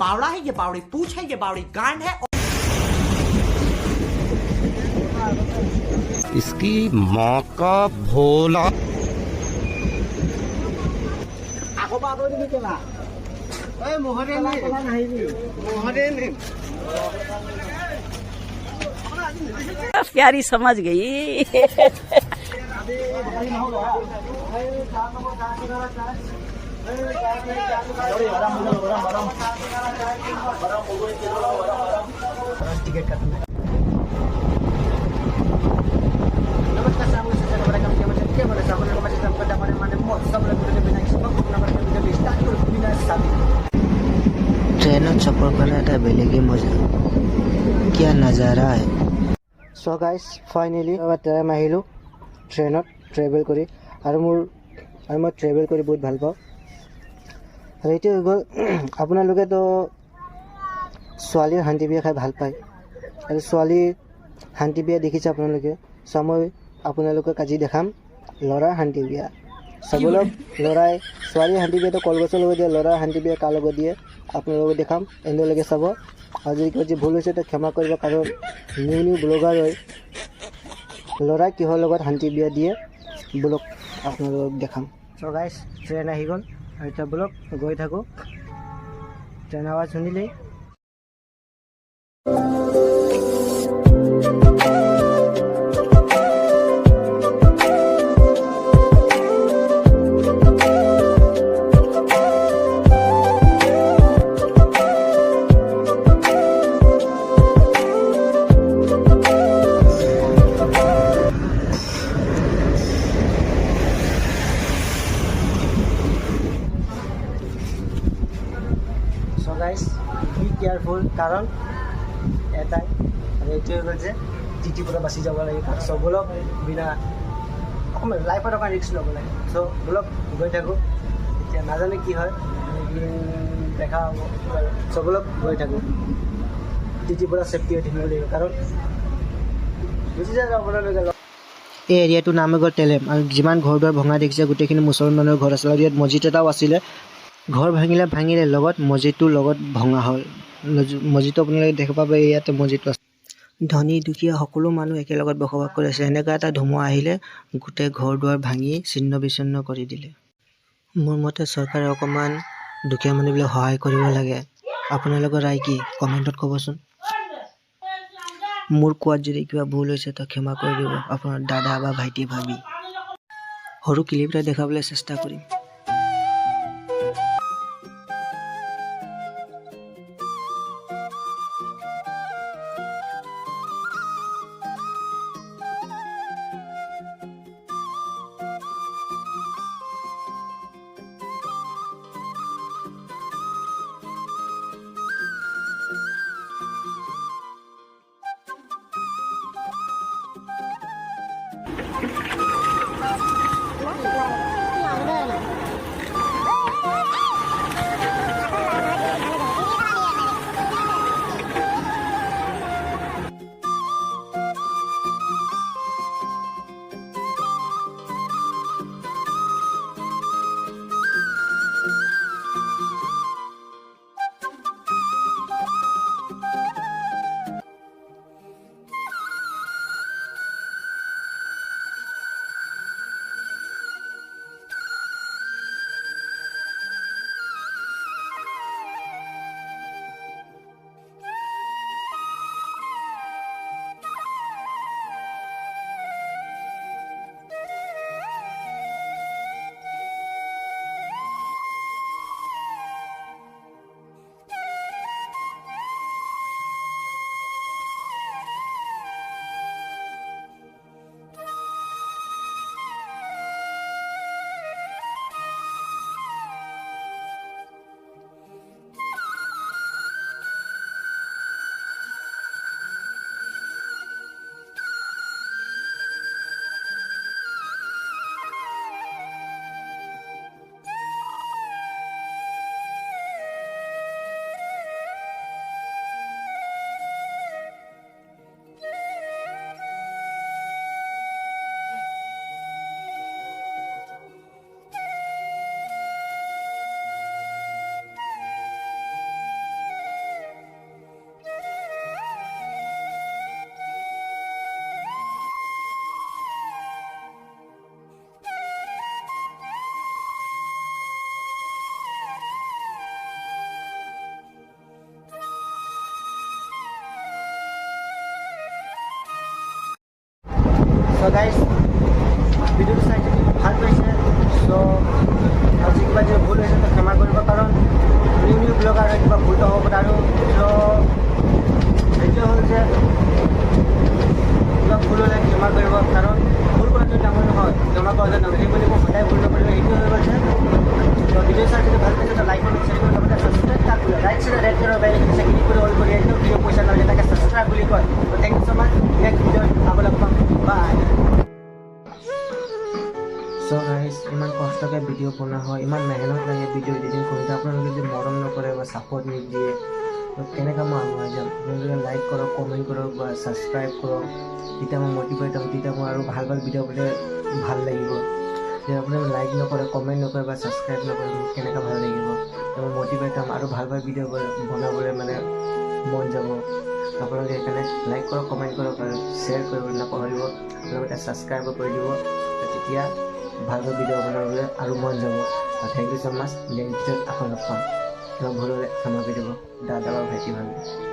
बावड़ा है, ये बावड़ी पूछ है, ये बावड़ी गांड है। इसकी माँ का भोला। प्यारी समझ गई। ट्रेन सफर करना এটা বেলেগে মজা क्या नजारा है। सो गाइस फाइनली টাইম আহিলো ট্ৰেইনত ট্ৰেভেল কৰি আৰু মই ট্ৰেভেল কৰি বহুত ভাল পাওঁ। আৰু এইটো হৈ গ'ল আপোনালোকেতো ছোৱালীৰ শান্তি বিয়া খাই ভাল পায় আৰু ছোৱালীৰ শান্তি বিয়া দেখিছে আপোনালোকে। চ' মই আপোনালোকক আজি দেখাম ল'ৰাৰ শান্তি বিয়া। চবলক ল'ৰাই ছোৱালীৰ শান্তি বিয়াটো কলগছৰ লগত দিয়ে, ল'ৰাৰ শান্তি বিয়া কাৰ লগত দিয়ে আপোনালোকক দেখাম। এণ্ডলৈকে চাব আৰু যদি কিবা ভুল হৈছে তো ক্ষমা কৰিব, কাৰণ নিউ ব্লগাৰ হয়। ল'ৰাই কিহৰ লগত শান্তি বিয়া দিয়ে ব্লগ আপোনালোকক দেখাম। চ' গাইছ ট্ৰেইন আহি গ'ল আৰু এতিয়া ব্লগ গৈ থাকোঁ। ট্ৰেইন আৱাজ শুনিলেই গাইজ বি কেয়াৰফুল, কাৰণ এটাই আৰু এইটোৱে হৈ গ'ল যে টিটিৰ পৰা বাচি যাব লাগে। চ' ব'লক বিনা অকণমান লাইফত অকণমান ৰিস্ক ল'ব লাগে। চ' ব'লক গৈ থাকোঁ। এতিয়া নাজানে কি হয়, দেখা হ'ব। চ' ব'লক গৈ থাকোঁ। টিটিৰ পৰা ছেফটি হৈ থাকিব লাগিব, কাৰণ বুজি যায় আপোনালোকে। এই এৰিয়াটোৰ নাম হৈ গ'ল টেলেম, আৰু যিমান ঘৰ দুৱাৰ ভঙা দেখিছে গোটেইখিনি মুছলমানৰ ঘৰ আছিলে। আৰু ইয়াত মছজিদ এটাও আছিলে। ঘৰ ভাঙিলে লগত মছজিদটোৰ লগত ভঙা হ'ল। মছজিদটো আপোনালোকে দেখা পাব, ইয়াতে মছজিদটো আছে। ধনী দুখীয়া সকলো মানুহ একেলগত বসবাস কৰি আছে। এনেকুৱা এটা ধুমুহা আহিলে গোটেই ঘৰ দুৱাৰ ভাঙি ছিন্ন বিচ্ছিন্ন কৰি দিলে। মোৰ মতে চৰকাৰে অকণমান দুখীয়া মানুহবিলাক সহায় কৰিব লাগে। আপোনালোকৰ ৰায় কি কমেণ্টত ক'বচোন। মোৰ কোৱাত যদি কিবা ভুল হৈছে তো ক্ষমা কৰি দিব, আপোনাৰ দাদা বা ভাইটি ভাবি। সৰু ক্লিপ এটা দেখাবলৈ চেষ্টা কৰিম। গাইজ ভিডিঅ'টো চাই যদি ভাল পাইছে চ' আজি কিবা যদি ভুল হৈছে তো ক্ষমা কৰিব কাৰণ নিউ ব্লগাৰ হয় কিবা ভুলটো হ'ব পাৰে আৰু এইটো হ'ল যে কিবা ভুল হ'লে ক্ষমা কৰিব কাৰণ ভুল কৰাটো ডাঙৰ নহয় ক্ষমা কৰা নহয় সেই বুলি মই সদায় ভুল নকৰিব সেইটো হৈ গৈছে তো ভিডিঅ' চাই যদি ভাল পাইছে তো লাইক কৰি শ্বেয়াৰ কৰি লগতে ছাবস্ক্ৰাইব কৰি ৰাইট চাইডে ৰেড কালাৰ বেল আইকন ক্লিক কৰি অল কৰি আহিলেও ভিডিঅ' পইচা নালাগে তাকে ছাবস্ক্ৰাইব বুলি কয় তো thank you so' much next ভিডিঅ'ত আকৌ লগ পাম বাই চ' গাইজ ইমান কষ্টকৈ ভিডিঅ' বনোৱা হয় ইমান মেহনত লাগে ভিডিঅ' এডিটিং কৰোঁতে আপোনালোকে যদি মৰম নকৰে বা ছাপৰ্ট নিদিয়ে তো কেনেকৈ মই আগুৱাই যাম আপোনালোকে লাইক কৰক কমেণ্ট কৰক বা ছাবস্ক্ৰাইব কৰক তেতিয়া মই মটিভেট হ'ম তেতিয়া মই আৰু ভাল ভাল ভিডিঅ' বনালে ভাল লাগিব যদি আপোনালোকে লাইক নকৰে কমেণ্ট নকৰে বা ছাবস্ক্ৰাইব নকৰে কেনেকৈ ভাল লাগিব তো মই মটিভেট হ'ম আৰু ভাল ভাল ভিডিঅ' বনাবলৈ মানে মন যাব আপোনালোকে সেইকাৰণে লাইক কৰক কমেণ্ট কৰক আৰু শ্বেয়াৰ কৰিবলৈ নাপাহৰিব লগতে ছাবস্ক্ৰাইবো কৰি দিব তেতিয়া ভালকৈ ভিডিঅ' বনাবলৈ আৰু মন যাব thank you so' much next ভিডিঅ'ত আকৌ লগ পাম কিবা ভুল হ'লে ক্ষমা কৰি দিব দাদা বা ভাইটি ভাবি